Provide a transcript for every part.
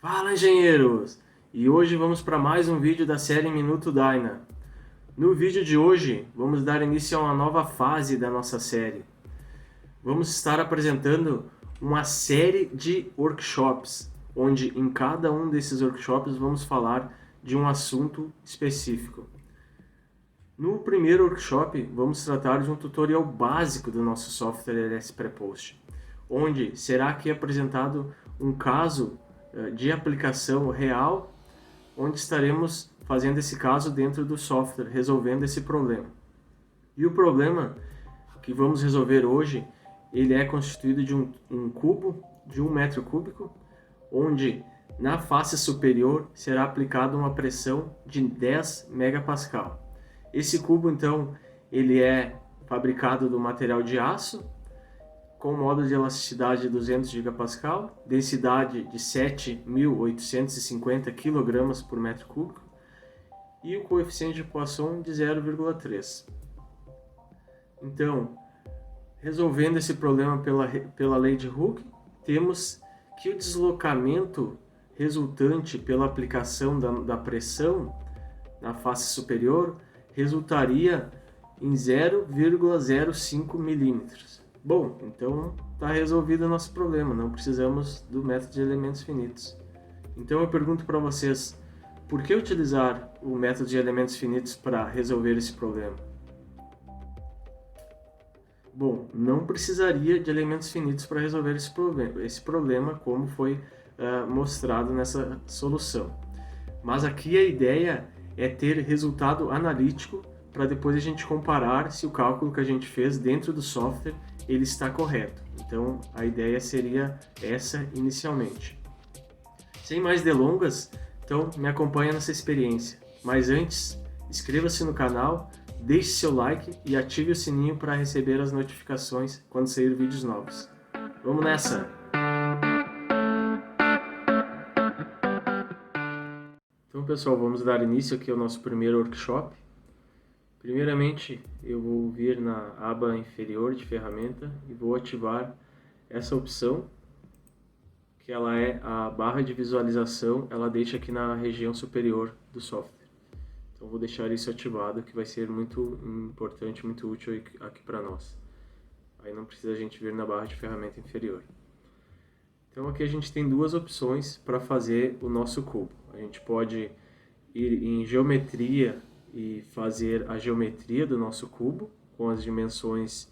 Fala, engenheiros! E hoje vamos para mais um vídeo da série Minuto Dyna. No vídeo de hoje, vamos dar início a uma nova fase da nossa série. Vamos estar apresentando uma série de workshops, onde em cada um desses workshops vamos falar de um assunto específico. No primeiro workshop, vamos tratar de um tutorial básico do nosso software LS Prepost, onde será aqui apresentado um caso de aplicação real, onde estaremos fazendo esse caso dentro do software, resolvendo esse problema. E o problema que vamos resolver hoje, ele é constituído de um cubo de 1 metro cúbico, onde na face superior será aplicada uma pressão de 10 megapascal. Esse cubo, então, ele é fabricado do material de aço, com módulo de elasticidade de 200 gigapascal, densidade de 7.850 kg por metro cúbico e o coeficiente de Poisson de 0,3. Então, resolvendo esse problema pela lei de Hooke, temos que o deslocamento resultante pela aplicação da pressão na face superior resultaria em 0,05 milímetros. Bom, então está resolvido o nosso problema, não precisamos do método de elementos finitos. Então eu pergunto para vocês, por que utilizar o método de elementos finitos para resolver esse problema? Bom, não precisaria de elementos finitos para resolver esse problema como foi mostrado nessa solução. Mas aqui a ideia é ter resultado analítico para depois a gente comparar se o cálculo que a gente fez dentro do software ele está correto. Então a ideia seria essa inicialmente. Sem mais delongas, então me acompanha nessa experiência. Mas antes, inscreva-se no canal, deixe seu like e ative o sininho para receber as notificações quando sair vídeos novos. Vamos nessa! Então pessoal, vamos dar início aqui ao nosso primeiro workshop. Primeiramente, eu vou vir na aba inferior de ferramenta e vou ativar essa opção, que ela é a barra de visualização, ela deixa aqui na região superior do software. Então vou deixar isso ativado, que vai ser muito importante, muito útil aqui para nós. Aí não precisa a gente vir na barra de ferramenta inferior. Então aqui a gente tem duas opções para fazer o nosso cubo. A gente pode ir em geometria e fazer a geometria do nosso cubo com as dimensões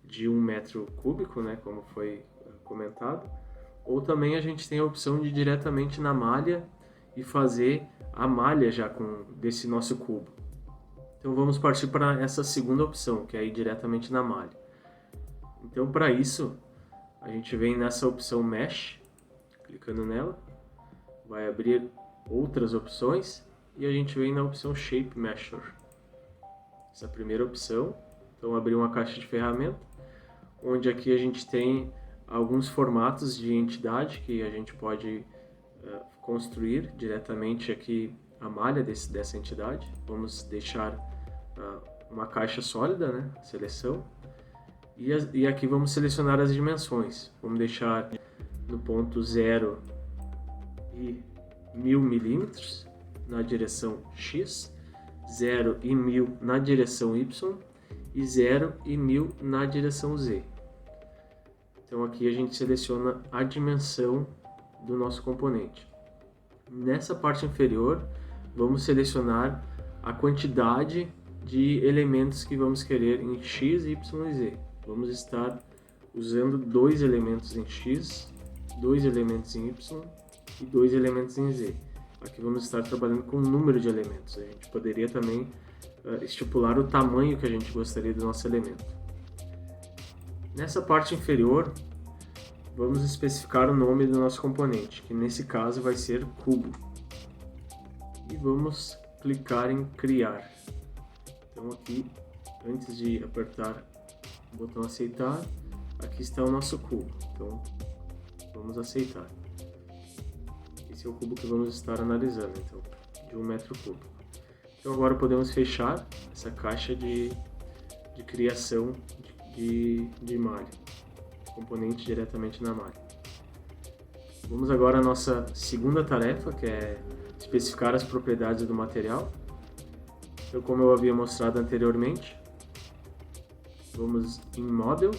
de 1 metro cúbico, né, como foi comentado. Ou também a gente tem a opção de ir diretamente na malha e fazer a malha já desse nosso cubo. Então vamos partir para essa segunda opção, que é ir diretamente na malha. Então para isso, a gente vem nessa opção Mesh, clicando nela, vai abrir outras opções e a gente vem na opção Shape Mesher. Essa primeira opção, então abrir uma caixa de ferramenta, onde aqui a gente tem alguns formatos de entidade que a gente pode construir diretamente aqui a malha dessa entidade. Vamos deixar uma caixa sólida, né, seleção, e aqui vamos selecionar as dimensões. Vamos deixar no ponto 0 e 1000 milímetros na direção X, 0 e 1000 na direção Y e 0 e 1000 na direção Z. Então aqui a gente seleciona a dimensão do nosso componente. Nessa parte inferior, vamos selecionar a quantidade de elementos que vamos querer em X, Y e Z. Vamos estar usando 2 elementos em X, 2 elementos em Y e 2 elementos em Z. Aqui vamos estar trabalhando com o número de elementos. A gente poderia também estipular o tamanho que a gente gostaria do nosso elemento. Nessa parte inferior, vamos especificar o nome do nosso componente, que nesse caso vai ser cubo. E vamos clicar em criar. Então aqui, antes de apertar o botão aceitar, aqui está o nosso cubo. Então vamos aceitar. Esse é o cubo que vamos estar analisando, então, de 1 metro cúbico. Então agora podemos fechar essa caixa de criação de malha, componente diretamente na malha. Vamos agora à nossa segunda tarefa, que é especificar as propriedades do material. Então, como eu havia mostrado anteriormente, vamos em Model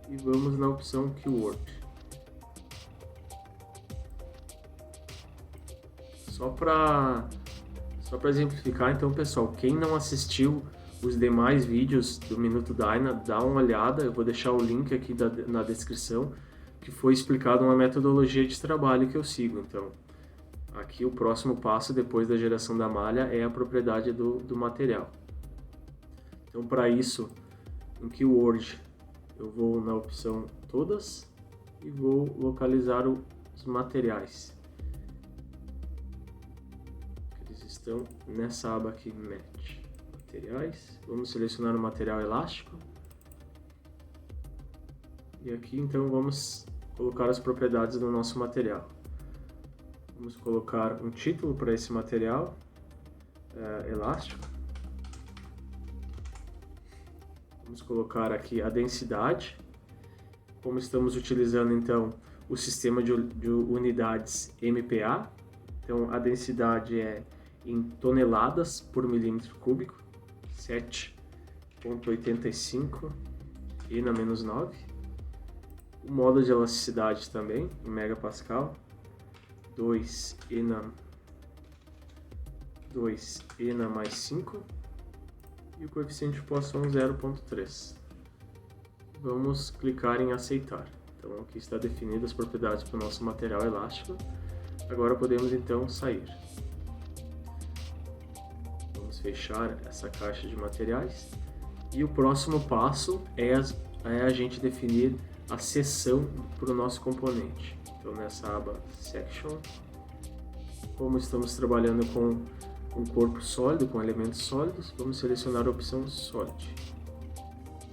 e vamos na opção Keyword. Só para exemplificar, então, pessoal, quem não assistiu os demais vídeos do Minuto Dyna, dá uma olhada, eu vou deixar o link aqui na descrição, que foi explicado uma metodologia de trabalho que eu sigo. Então, aqui o próximo passo, depois da geração da malha, é a propriedade do material. Então, para isso, em Keyword, eu vou na opção Todas e vou localizar os materiais. Eles estão nessa aba aqui, Match. Materiais. Vamos selecionar o material elástico. E aqui, então, vamos colocar as propriedades do nosso material. Vamos colocar um título para esse material elástico. Vamos colocar aqui a densidade. Como estamos utilizando, então, o sistema de unidades MPa, então a densidade é em toneladas por milímetro cúbico, 7,85 e na menos 9. O módulo de elasticidade também, em megapascal, 2 e na mais 5. E o coeficiente de Poisson 0,3. Vamos clicar em aceitar. Então aqui está definidas as propriedades para o nosso material elástico. Agora podemos então sair. Vamos fechar essa caixa de materiais. E o próximo passo é a gente definir a seção para o nosso componente. Então nessa aba Section, como estamos trabalhando com um corpo sólido, com elementos sólidos, vamos selecionar a opção Solid.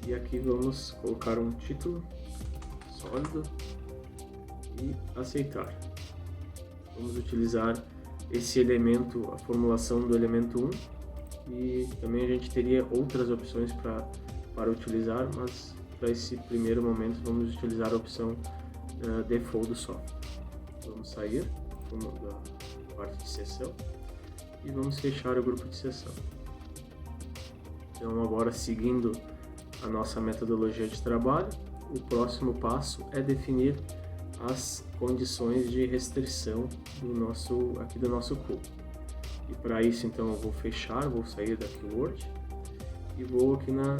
E aqui vamos colocar um título sólido e aceitar. Vamos utilizar esse elemento, a formulação do elemento 1, e também a gente teria outras opções para utilizar, mas para esse primeiro momento vamos utilizar a opção Default do software. Vamos sair da parte de seção e vamos fechar o grupo de seção. Então agora, seguindo a nossa metodologia de trabalho, o próximo passo é definir as condições de restrição do nosso cubo. E para isso, então, eu vou sair da Keyword e vou aqui na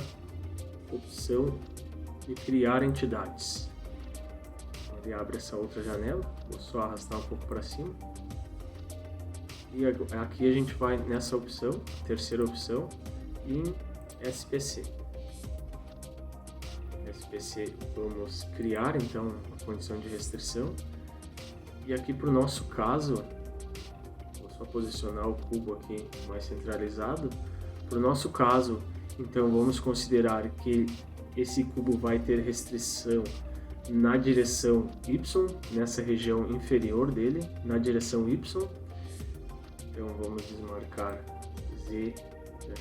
opção de criar entidades. Ele abre essa outra janela, vou só arrastar um pouco para cima. E aqui a gente vai nessa opção, terceira opção, em SPC. SPC, vamos criar então a condição de restrição. E aqui para o nosso caso, vou só posicionar o cubo aqui mais centralizado. Para o nosso caso, então vamos considerar que esse cubo vai ter restrição na direção Y, nessa região inferior dele, na direção Y. Então vamos desmarcar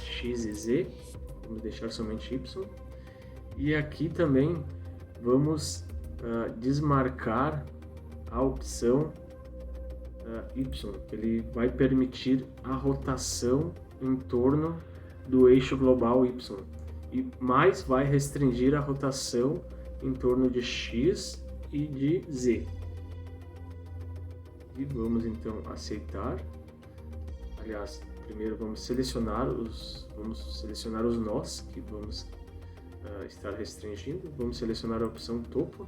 X e Z, vamos deixar somente Y. E aqui também vamos desmarcar a opção Y, que ele vai permitir a rotação em torno do eixo global Y, e mais vai restringir a rotação em torno de X e de Z. E vamos então aceitar. Aliás, primeiro vamos selecionar os nós que vamos estar restringindo. Vamos selecionar a opção topo,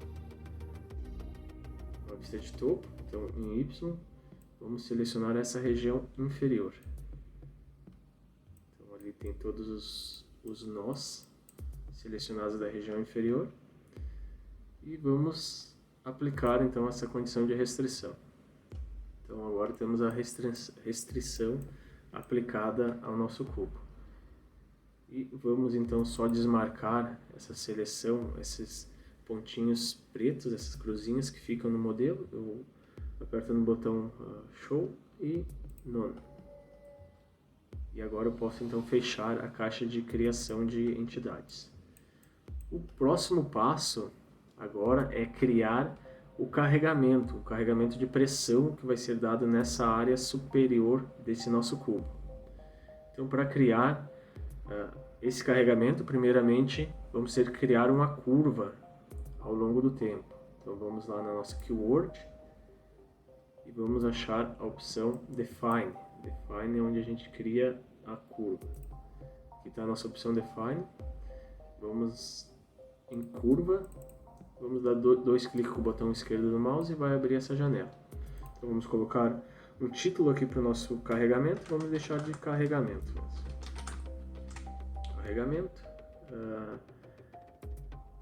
uma vista de topo. Então em Y vamos selecionar essa região inferior. Então ali tem todos os nós selecionados da região inferior. E vamos aplicar então essa condição de restrição. Então agora temos a restrição aplicada ao nosso cubo. E vamos então só desmarcar essa seleção, esses pontinhos pretos, essas cruzinhas que ficam no modelo. Eu aperto no botão Show e None. E agora eu posso então fechar a caixa de criação de entidades. O próximo passo agora é criar o carregamento de pressão que vai ser dado nessa área superior desse nosso cubo. Então, para criar esse carregamento, primeiramente, vamos ter que criar uma curva ao longo do tempo. Então, vamos lá na nossa keyword e vamos achar a opção Define. Define é onde a gente cria a curva. Aqui está a nossa opção Define. Vamos em curva. Vamos dar dois cliques com o botão esquerdo do mouse e vai abrir essa janela. Então vamos colocar um título aqui para o nosso carregamento. Vamos deixar de carregamento. Carregamento.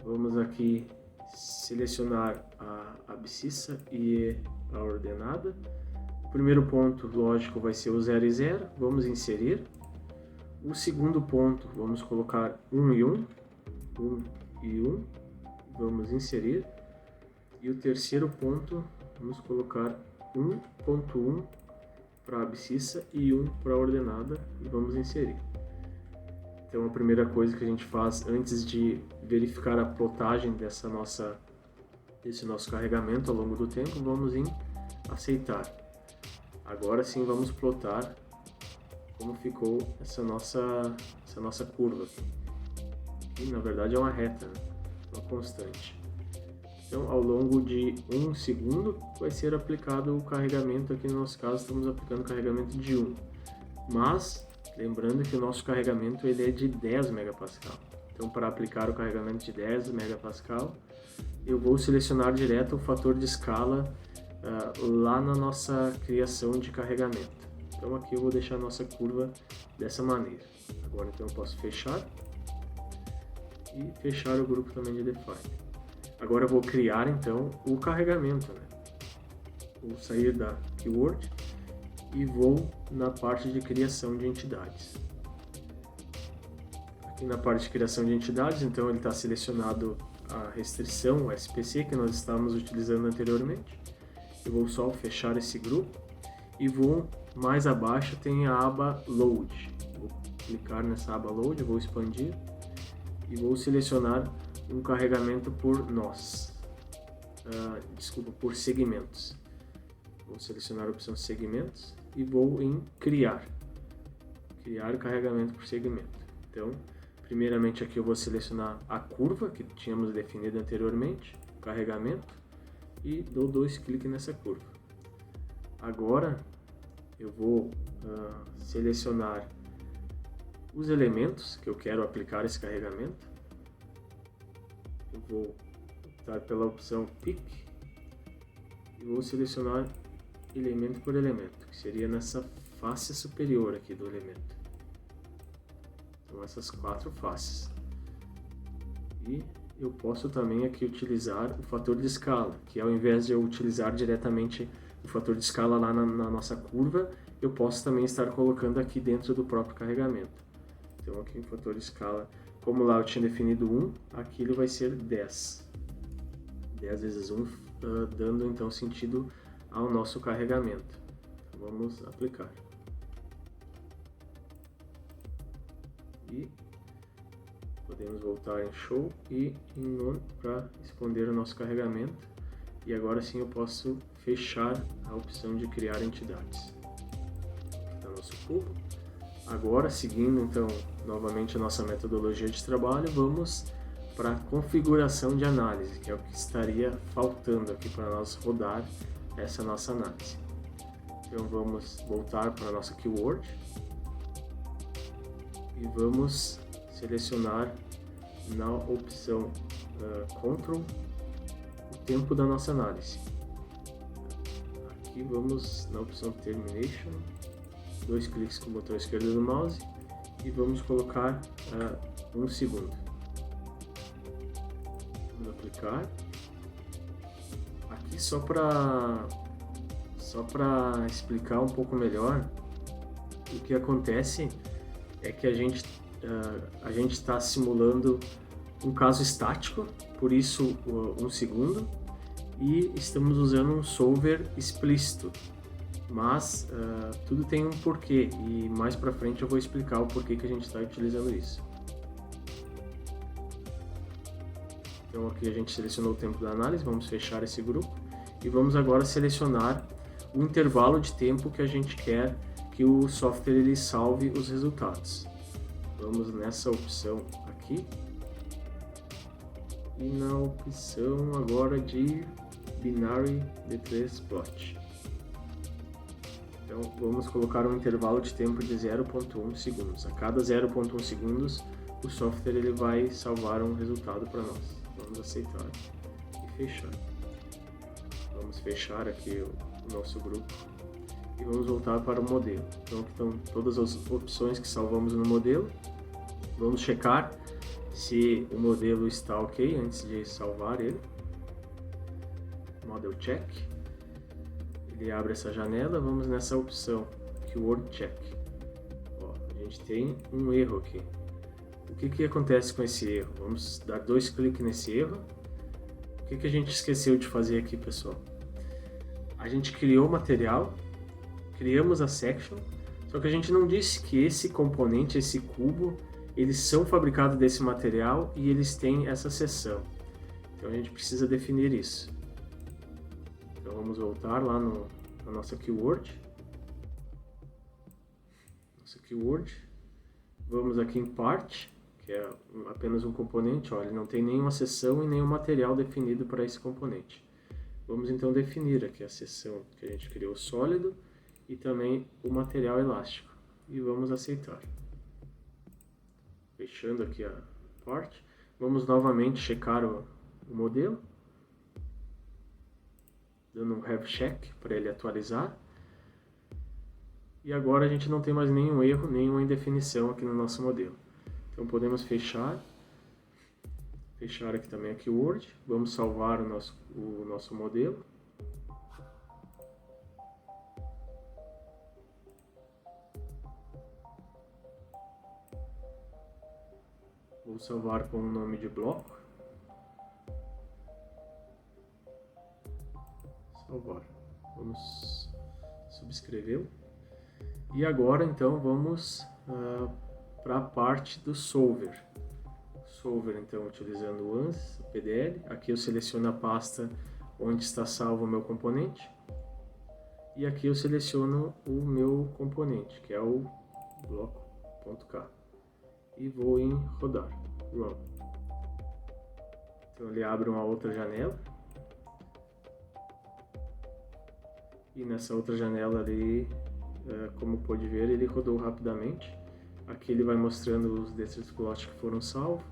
Vamos aqui selecionar a abscissa e a ordenada. O primeiro ponto, lógico, vai ser o 0 e 0. Vamos inserir. O segundo ponto, vamos colocar 1 e 1. 1 e 1. Vamos inserir. E o terceiro ponto, vamos colocar 1.1 para a abscissa e 1 para a ordenada e vamos inserir. Então a primeira coisa que a gente faz antes de verificar a plotagem desse nosso carregamento ao longo do tempo, vamos em aceitar. Agora sim vamos plotar como ficou essa nossa curva aqui. E na verdade é uma reta, né? Uma constante. Então, ao longo de 1 segundo vai ser aplicado o carregamento. Aqui no nosso caso estamos aplicando o carregamento de 1. Mas, lembrando que o nosso carregamento ele é de 10 megapascal. Então, para aplicar o carregamento de 10 megapascal, eu vou selecionar direto o fator de escala lá na nossa criação de carregamento. Então, aqui eu vou deixar a nossa curva dessa maneira. Agora, então, eu posso fechar. E fechar o grupo também de Define. Agora eu vou criar então o carregamento, né? Vou sair da keyword e vou na parte de criação de entidades. Aqui na parte de criação de entidades, então ele está selecionado a restrição, o SPC, que nós estávamos utilizando anteriormente. Eu vou só fechar esse grupo e vou mais abaixo tem a aba Load. Vou clicar nessa aba Load, vou expandir. E vou selecionar um carregamento por nós, por segmentos. Vou selecionar a opção segmentos e vou em criar carregamento por segmento. Então, primeiramente aqui eu vou selecionar a curva que tínhamos definido anteriormente, carregamento, e dou 2 cliques nessa curva. Agora eu vou selecionar os elementos que eu quero aplicar esse carregamento. Eu vou optar pela opção Pick e vou selecionar elemento por elemento, que seria nessa face superior aqui do elemento. Então essas 4 faces. E eu posso também aqui utilizar o fator de escala, que ao invés de eu utilizar diretamente o fator de escala lá na nossa curva, eu posso também estar colocando aqui dentro do próprio carregamento. Então aqui o fator de escala, como lá eu tinha definido 1, aqui ele vai ser 10. 10 vezes 1, dando então sentido ao nosso carregamento. Então, vamos aplicar. E podemos voltar em Show e em None para esconder o nosso carregamento. E agora sim eu posso fechar a opção de criar entidades. Aqui está o nosso cubo. Agora, seguindo então novamente a nossa metodologia de trabalho, vamos para a configuração de análise, que é o que estaria faltando aqui para nós rodar essa nossa análise. Então vamos voltar para a nossa keyword e vamos selecionar na opção Control o tempo da nossa análise. Aqui vamos na opção Termination, 2 cliques com o botão esquerdo do mouse e vamos colocar 1 segundo. Vamos aplicar. Aqui só para explicar um pouco melhor, o que acontece é que a gente está simulando um caso estático, por isso 1 segundo, e estamos usando um solver explícito. Mas tudo tem um porquê e mais para frente eu vou explicar o porquê que a gente está utilizando isso. Então aqui a gente selecionou o tempo da análise, vamos fechar esse grupo e vamos agora selecionar o intervalo de tempo que a gente quer que o software ele salve os resultados. Vamos nessa opção aqui e na opção agora de Binary D3 Plot. Então vamos colocar um intervalo de tempo de 0.1 segundos. A cada 0.1 segundos o software ele vai salvar um resultado para nós. Vamos aceitar e fechar. Vamos fechar aqui o nosso grupo e vamos voltar para o modelo. Então aqui estão todas as opções que salvamos no modelo. Vamos checar se o modelo está ok antes de salvar ele. Model Check. Ele abre essa janela, vamos nessa opção, Keyword Check. Ó, a gente tem um erro aqui. O que acontece com esse erro? Vamos dar 2 cliques nesse erro. O que a gente esqueceu de fazer aqui, pessoal? A gente criou o material, criamos a section, só que a gente não disse que esse componente, esse cubo, eles são fabricados desse material e eles têm essa seção. Então a gente precisa definir isso. Então vamos voltar lá na nossa keyword. Nossa keyword. Vamos aqui em part, que é apenas um componente. Ó, ele não tem nenhuma seção e nenhum material definido para esse componente. Vamos então definir aqui a seção que a gente criou sólido e também o material elástico. E vamos aceitar. Fechando aqui a parte, vamos novamente checar o modelo, dando um have check para ele atualizar. E agora a gente não tem mais nenhum erro, nenhuma indefinição aqui no nosso modelo. Então podemos fechar aqui também a keyword, vamos salvar o nosso modelo. Vou salvar com o nome de bloco. Salvar. Vamos subscrevê-lo. E agora então vamos para a parte do solver. Solver então utilizando o ANS, o PDL. Aqui eu seleciono a pasta onde está salvo o meu componente. E aqui eu seleciono o meu componente, que é o bloco.k. E vou em rodar, run. Então ele abre uma outra janela. E nessa outra janela ali, como pode ver, ele rodou rapidamente. Aqui ele vai mostrando os D3 Plot que foram salvos,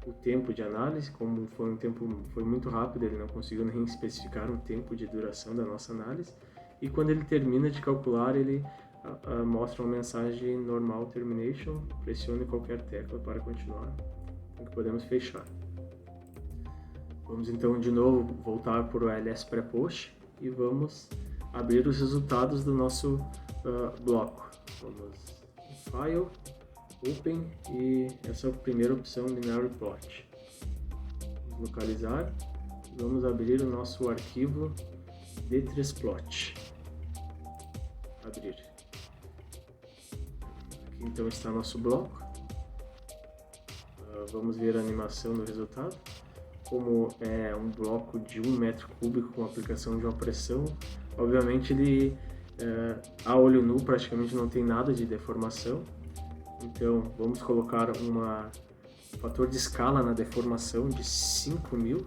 o tempo de análise, como foi muito rápido, ele não conseguiu nem especificar um tempo de duração da nossa análise. E quando ele termina de calcular, ele mostra uma mensagem normal termination, pressione qualquer tecla para continuar, então que podemos fechar. Vamos então de novo voltar para o ls pré-post e vamos abrir os resultados do nosso bloco. Vamos em File, Open e essa é a primeira opção, Binary Plot. Vamos localizar, vamos abrir o nosso arquivo D3 Plot. Abrir. Aqui então está nosso bloco. Vamos ver a animação do resultado. Como é um bloco de 1 metro cúbico com aplicação de uma pressão, obviamente ele a olho nu praticamente não tem nada de deformação. Então vamos colocar um fator de escala na deformação de 5.000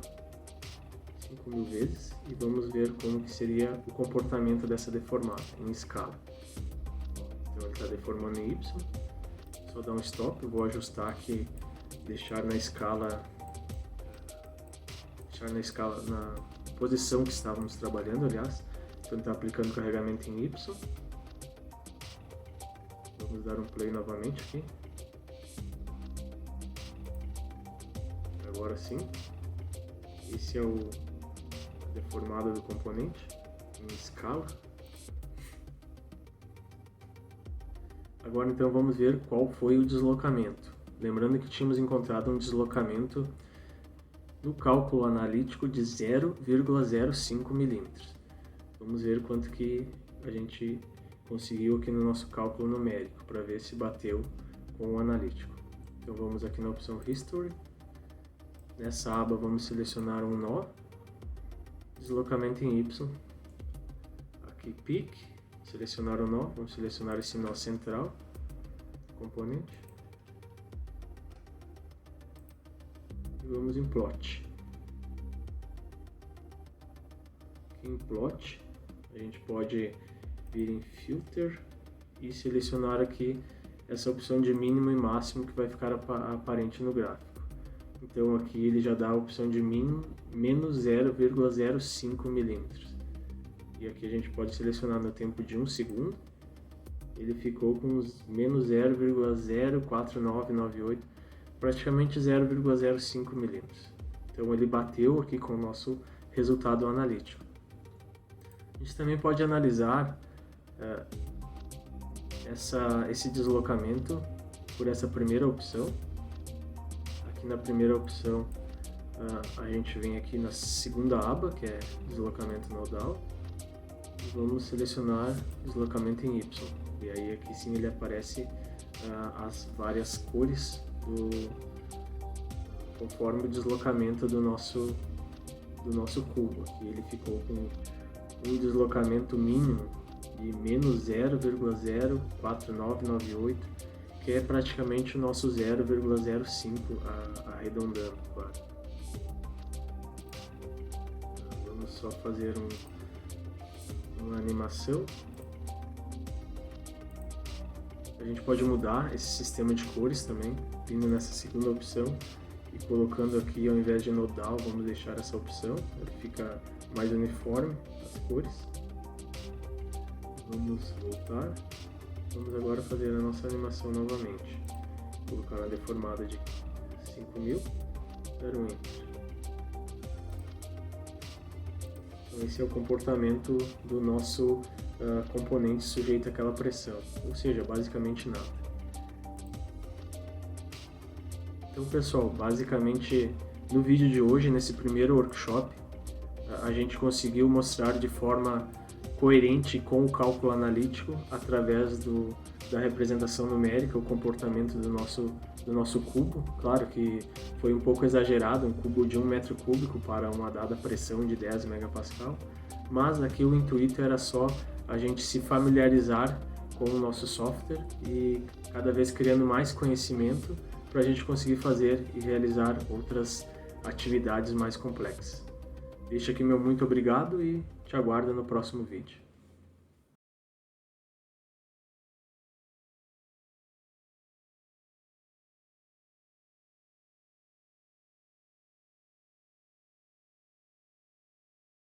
vezes e vamos ver como que seria o comportamento dessa deformada em escala. Então ele está deformando em Y, só dar um stop, eu vou ajustar aqui, deixar na escala, na posição que estávamos trabalhando, aliás. Então está aplicando carregamento em Y. Vamos dar um play novamente aqui. Agora sim. Esse é a deformada do componente em escala. Agora então vamos ver qual foi o deslocamento. Lembrando que tínhamos encontrado um deslocamento no cálculo analítico de 0,05 milímetros. Vamos ver quanto que a gente conseguiu aqui no nosso cálculo numérico, para ver se bateu com o analítico. Então vamos aqui na opção History. Nessa aba vamos selecionar um nó, deslocamento em Y. Aqui pick, selecionar o nó, vamos selecionar esse nó central, componente. E vamos em plot. Aqui em plot, a gente pode vir em filter e selecionar aqui essa opção de mínimo e máximo que vai ficar aparente no gráfico. Então aqui ele já dá a opção de mínimo menos 0,05 milímetros. E aqui a gente pode selecionar no tempo de 1 segundo. Ele ficou com menos 0,04998, praticamente 0,05 milímetros. Então ele bateu aqui com o nosso resultado analítico. A gente também pode analisar esse deslocamento por essa primeira opção. Aqui na primeira opção a gente vem aqui na segunda aba, que é deslocamento nodal, e vamos selecionar deslocamento em Y. E aí aqui sim ele aparece as várias cores conforme o deslocamento do nosso cubo. Aqui ele ficou com um deslocamento mínimo de menos 0,04998, que é praticamente o nosso 0,05 arredondando, claro. Vamos só fazer uma animação. A gente pode mudar esse sistema de cores também, vindo nessa segunda opção e colocando aqui, ao invés de nodal, vamos deixar essa opção, ele fica mais uniforme as cores. Vamos voltar. Vamos agora fazer a nossa animação novamente. Vou colocar na deformada de 5000, dar um Enter. Então esse é o comportamento do nosso componente sujeito àquela pressão, ou seja, basicamente nada. Então pessoal, basicamente no vídeo de hoje, nesse primeiro workshop, a gente conseguiu mostrar de forma coerente com o cálculo analítico, através da representação numérica, o comportamento do nosso cubo. Claro que foi um pouco exagerado, um cubo de 1 metro cúbico para uma dada pressão de 10 megapascal, mas aqui o intuito era só a gente se familiarizar com o nosso software e cada vez criando mais conhecimento para a gente conseguir fazer e realizar outras atividades mais complexas. Deixo aqui meu muito obrigado e te aguardo no próximo vídeo.